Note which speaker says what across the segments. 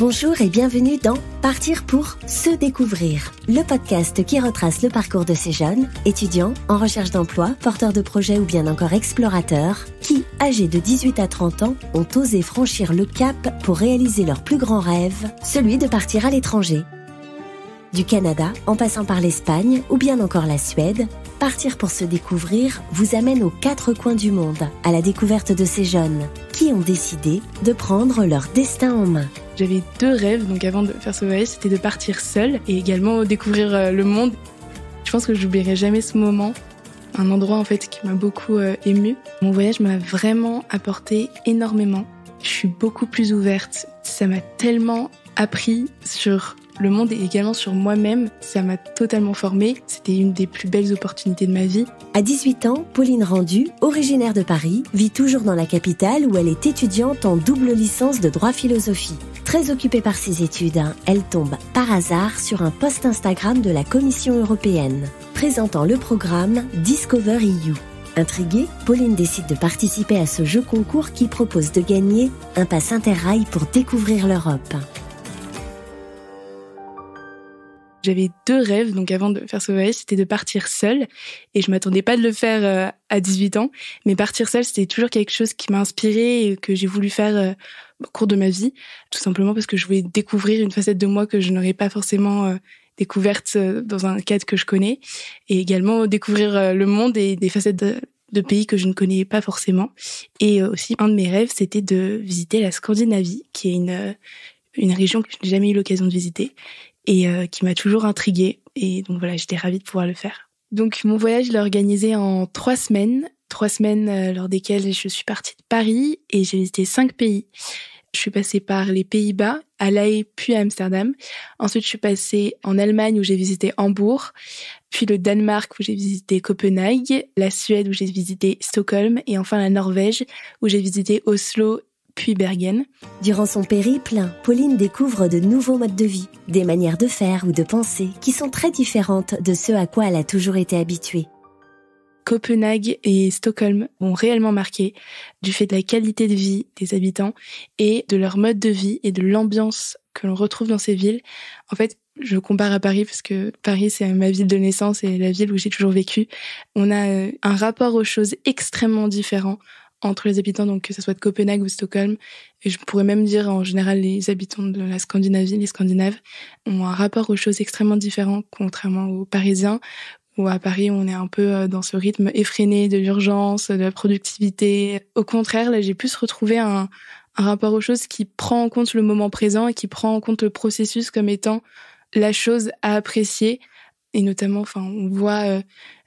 Speaker 1: Bonjour et bienvenue dans Partir pour se découvrir, le podcast qui retrace le parcours de ces jeunes, étudiants, en recherche d'emploi, porteurs de projets ou bien encore explorateurs, qui, âgés de 18 à 30 ans, ont osé franchir le cap pour réaliser leur plus grand rêve, celui de partir à l'étranger. Du Canada, en passant par l'Espagne ou bien encore la Suède, Partir pour se découvrir vous amène aux quatre coins du monde, à la découverte de ces jeunes qui ont décidé de prendre leur destin en main.
Speaker 2: J'avais deux rêves, donc avant de faire ce voyage, c'était de partir seule et également découvrir le monde. Je pense que je n'oublierai jamais ce moment, un endroit en fait qui m'a beaucoup émue. Mon voyage m'a vraiment apporté énormément. Je suis beaucoup plus ouverte. Ça m'a tellement appris sur le monde et également sur moi-même. Ça m'a totalement formée. C'était une des plus belles opportunités de ma vie.
Speaker 1: À 18 ans, Pauline Rendu, originaire de Paris, vit toujours dans la capitale où elle est étudiante en double licence de droit-philosophie. Très occupée par ses études, elle tombe par hasard sur un post Instagram de la Commission européenne, présentant le programme Discover EU. Intriguée, Pauline décide de participer à ce jeu concours qui propose de gagner un pass Interrail pour découvrir l'Europe.
Speaker 2: J'avais deux rêves, donc avant de faire ce voyage, c'était de partir seule. Et je m'attendais pas de le faire à 18 ans. Mais partir seule, c'était toujours quelque chose qui m'a inspirée et que j'ai voulu faire au cours de ma vie. Tout simplement parce que je voulais découvrir une facette de moi que je n'aurais pas forcément découverte dans un cadre que je connais. Et également découvrir le monde et des facettes de pays que je ne connais pas forcément. Et aussi, un de mes rêves, c'était de visiter la Scandinavie, qui est une région que je n'ai jamais eu l'occasion de visiter. Et qui m'a toujours intriguée. Et donc voilà, j'étais ravie de pouvoir le faire. Donc mon voyage, je l'ai organisé en 3 semaines. 3 semaines lors desquelles je suis partie de Paris et j'ai visité 5 pays. Je suis passée par les Pays-Bas, à La Haye, puis à Amsterdam. Ensuite, je suis passée en Allemagne où j'ai visité Hambourg, puis le Danemark où j'ai visité Copenhague, la Suède où j'ai visité Stockholm et enfin la Norvège où j'ai visité Oslo puis Bergen.
Speaker 1: Durant son périple, Pauline découvre de nouveaux modes de vie, des manières de faire ou de penser qui sont très différentes de ce à quoi elle a toujours été habituée.
Speaker 2: Copenhague et Stockholm m'ont réellement marqué du fait de la qualité de vie des habitants et de leur mode de vie et de l'ambiance que l'on retrouve dans ces villes. En fait, je compare à Paris parce que Paris, c'est ma ville de naissance et la ville où j'ai toujours vécu. On a un rapport aux choses extrêmement différent entre les habitants, donc que ce soit de Copenhague ou Stockholm. Et je pourrais même dire, en général, les habitants de la Scandinavie, les Scandinaves, ont un rapport aux choses extrêmement différent, contrairement aux Parisiens, où à Paris, on est un peu dans ce rythme effréné de l'urgence, de la productivité. Au contraire, là, j'ai plus retrouvé un rapport aux choses qui prend en compte le moment présent et qui prend en compte le processus comme étant la chose à apprécier. Et notamment, on voit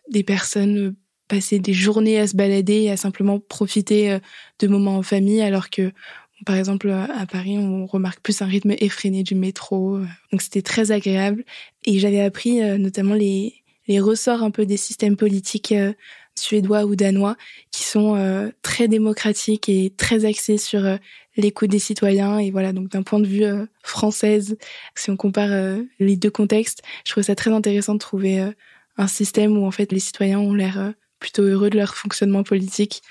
Speaker 2: des personnes passer des journées à se balader et à simplement profiter de moments en famille, alors que, par exemple, à Paris, on remarque plus un rythme effréné du métro. Donc c'était très agréable. Et j'avais appris notamment les ressorts un peu des systèmes politiques suédois ou danois qui sont très démocratiques et très axés sur l'écoute des citoyens. Et voilà, donc d'un point de vue française, si on compare les deux contextes, je trouve ça très intéressant de trouver un système où en fait les citoyens ont l'air plutôt heureux de leur fonctionnement politique.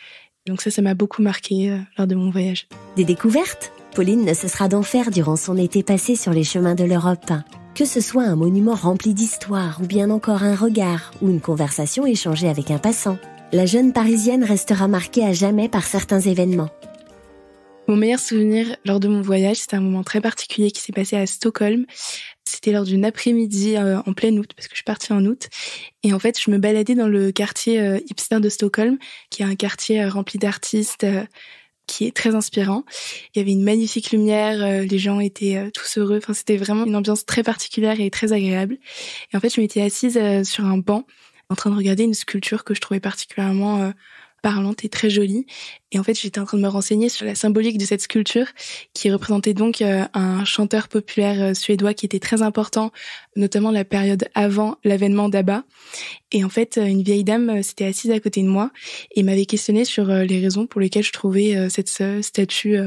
Speaker 2: Donc ça m'a beaucoup marqué lors de mon voyage.
Speaker 1: Des découvertes, Pauline ne cessera d'en faire durant son été passé sur les chemins de l'Europe. Que ce soit un monument rempli d'histoire ou bien encore un regard ou une conversation échangée avec un passant, la jeune Parisienne restera marquée à jamais par certains événements.
Speaker 2: Mon meilleur souvenir lors de mon voyage, c'était un moment très particulier qui s'est passé à Stockholm. C'était lors d'une après-midi en plein août, parce que je suis partie en août. Et en fait, je me baladais dans le quartier hipster de Stockholm, qui est un quartier rempli d'artistes, qui est très inspirant. Il y avait une magnifique lumière, les gens étaient tous heureux. Enfin, c'était vraiment une ambiance très particulière et très agréable. Et en fait, je m'étais assise sur un banc, en train de regarder une sculpture que je trouvais particulièrement parlante et très jolie. Et en fait, j'étais en train de me renseigner sur la symbolique de cette sculpture qui représentait donc un chanteur populaire suédois qui était très important, notamment la période avant l'avènement d'ABBA. Et en fait, une vieille dame s'était assise à côté de moi et m'avait questionné sur les raisons pour lesquelles je trouvais cette statue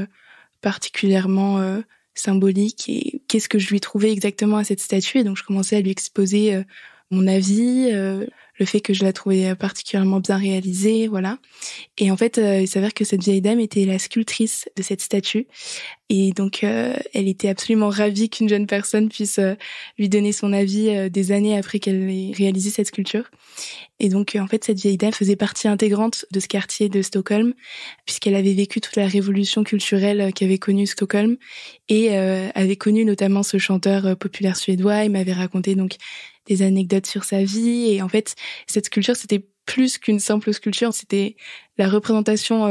Speaker 2: particulièrement symbolique et qu'est-ce que je lui trouvais exactement à cette statue. Et donc, je commençais à lui exposer mon avis, le fait que je la trouvais particulièrement bien réalisée, voilà. Et en fait, il s'avère que cette vieille dame était la sculptrice de cette statue. Et donc, elle était absolument ravie qu'une jeune personne puisse lui donner son avis des années après qu'elle ait réalisé cette sculpture. Et donc, en fait, cette vieille dame faisait partie intégrante de ce quartier de Stockholm, puisqu'elle avait vécu toute la révolution culturelle qu'avait connue Stockholm et avait connu notamment ce chanteur populaire suédois. Il m'avait raconté donc des anecdotes sur sa vie. Et en fait, cette sculpture, c'était plus qu'une simple sculpture, c'était la représentation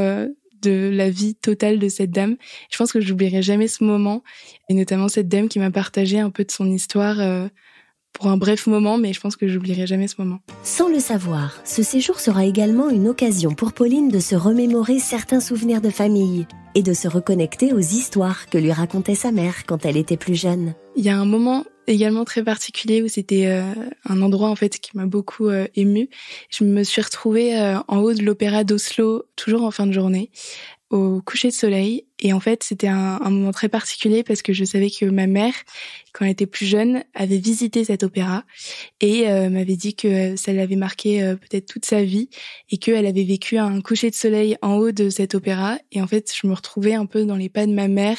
Speaker 2: de la vie totale de cette dame. Je pense que je n'oublierai jamais ce moment, et notamment cette dame qui m'a partagé un peu de son histoire pour un bref moment, mais je pense que j'oublierai jamais ce moment.
Speaker 1: Sans le savoir, ce séjour sera également une occasion pour Pauline de se remémorer certains souvenirs de famille et de se reconnecter aux histoires que lui racontait sa mère quand elle était plus jeune.
Speaker 2: Il y a un moment également très particulier où c'était un endroit en fait qui m'a beaucoup émue. Je me suis retrouvée en haut de l'opéra d'Oslo, toujours en fin de journée, au coucher de soleil. Et en fait, c'était un moment très particulier parce que je savais que ma mère, quand elle était plus jeune, avait visité cet opéra et m'avait dit que ça l'avait marqué peut-être toute sa vie et qu'elle avait vécu un coucher de soleil en haut de cet opéra. Et en fait, je me retrouvais un peu dans les pas de ma mère,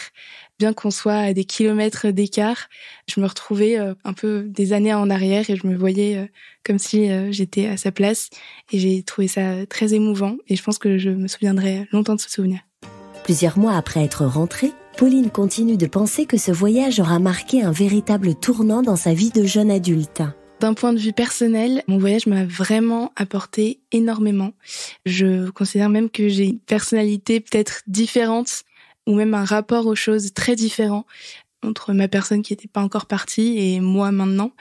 Speaker 2: bien qu'on soit à des kilomètres d'écart. Je me retrouvais un peu des années en arrière et je me voyais comme si j'étais à sa place. Et j'ai trouvé ça très émouvant et je pense que je me souviendrai longtemps de ce souvenir.
Speaker 1: Plusieurs mois après être rentrée, Pauline continue de penser que ce voyage aura marqué un véritable tournant dans sa vie de jeune adulte.
Speaker 2: D'un point de vue personnel, mon voyage m'a vraiment apporté énormément. Je considère même que j'ai une personnalité peut-être différente ou même un rapport aux choses très différent entre ma personne qui n'était pas encore partie et moi maintenant.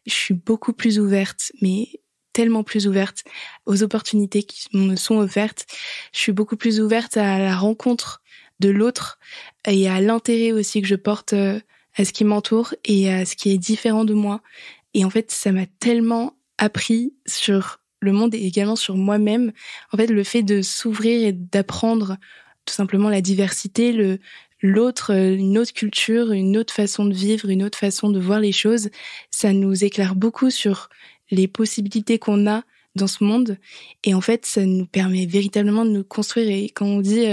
Speaker 2: Je suis beaucoup plus ouverte, mais tellement plus ouverte aux opportunités qui me sont offertes. Je suis beaucoup plus ouverte à la rencontre de l'autre et à l'intérêt aussi que je porte à ce qui m'entoure et à ce qui est différent de moi. Et en fait, ça m'a tellement appris sur le monde et également sur moi-même. En fait, le fait de s'ouvrir et d'apprendre tout simplement la diversité, l'autre, une autre culture, une autre façon de vivre, une autre façon de voir les choses, ça nous éclaire beaucoup sur les possibilités qu'on a dans ce monde. Et en fait, ça nous permet véritablement de nous construire. Et quand on dit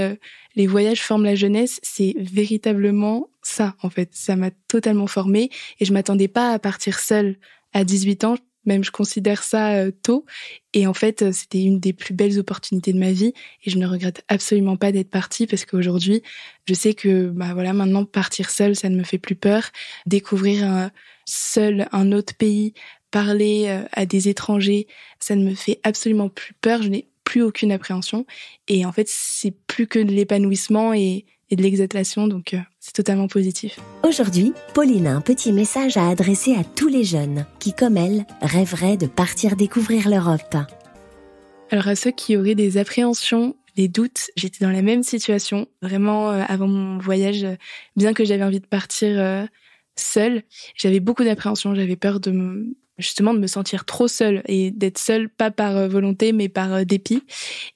Speaker 2: les voyages forment la jeunesse, c'est véritablement ça, en fait. Ça m'a totalement formée et je m'attendais pas à partir seule à 18 ans. Même je considère ça tôt. Et en fait, c'était une des plus belles opportunités de ma vie. Et je ne regrette absolument pas d'être partie parce qu'aujourd'hui, je sais que maintenant, partir seule, ça ne me fait plus peur. Découvrir seule un autre pays, parler à des étrangers, ça ne me fait absolument plus peur. Je n'ai plus aucune appréhension. Et en fait, c'est plus que de l'épanouissement et de l'exaltation, donc c'est totalement positif.
Speaker 1: Aujourd'hui, Pauline a un petit message à adresser à tous les jeunes qui, comme elle, rêveraient de partir découvrir l'Europe.
Speaker 2: Alors à ceux qui auraient des appréhensions, des doutes, j'étais dans la même situation, vraiment avant mon voyage, bien que j'avais envie de partir seule, j'avais beaucoup d'appréhensions, j'avais peur de me sentir trop seule et d'être seule, pas par volonté, mais par dépit.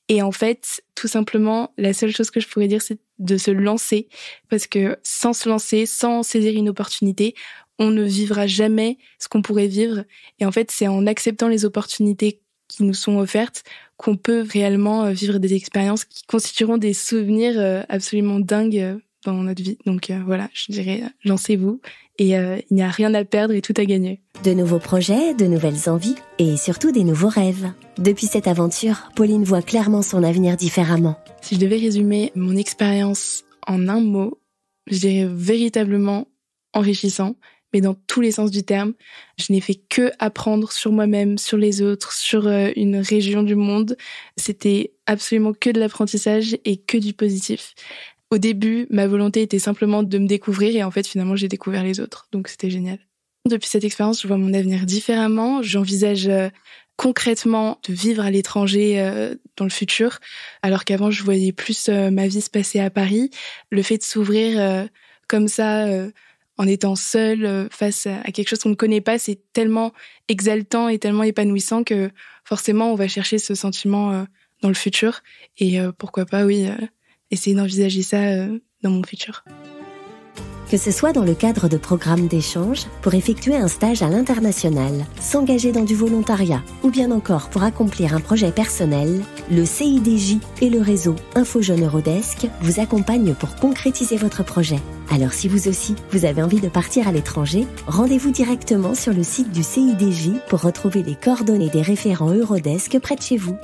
Speaker 2: Et en fait, tout simplement, la seule chose que je pourrais dire, c'est de se lancer. Parce que sans se lancer, sans saisir une opportunité, on ne vivra jamais ce qu'on pourrait vivre. Et en fait, c'est en acceptant les opportunités qui nous sont offertes qu'on peut réellement vivre des expériences qui constitueront des souvenirs absolument dingues dans notre vie. Donc voilà, je dirais, lancez-vous. Et il n'y a rien à perdre et tout à gagner.
Speaker 1: De nouveaux projets, de nouvelles envies et surtout des nouveaux rêves. Depuis cette aventure, Pauline voit clairement son avenir différemment.
Speaker 2: Si je devais résumer mon expérience en un mot, je dirais véritablement enrichissant, mais dans tous les sens du terme. Je n'ai fait que apprendre sur moi-même, sur les autres, sur une région du monde. C'était absolument que de l'apprentissage et que du positif. Au début, ma volonté était simplement de me découvrir et en fait, finalement, j'ai découvert les autres. Donc, c'était génial. Depuis cette expérience, je vois mon avenir différemment. J'envisage concrètement de vivre à l'étranger dans le futur, alors qu'avant, je voyais plus ma vie se passer à Paris. Le fait de s'ouvrir comme ça, en étant seule face à quelque chose qu'on ne connaît pas, c'est tellement exaltant et tellement épanouissant que forcément, on va chercher ce sentiment dans le futur. Et pourquoi pas, oui... essayer d'envisager ça dans mon futur.
Speaker 1: Que ce soit dans le cadre de programmes d'échange, pour effectuer un stage à l'international, s'engager dans du volontariat ou bien encore pour accomplir un projet personnel, le CIDJ et le réseau Info Jeunes Eurodesk vous accompagnent pour concrétiser votre projet. Alors si vous aussi, vous avez envie de partir à l'étranger, rendez-vous directement sur le site du CIDJ pour retrouver les coordonnées des référents Eurodesk près de chez vous.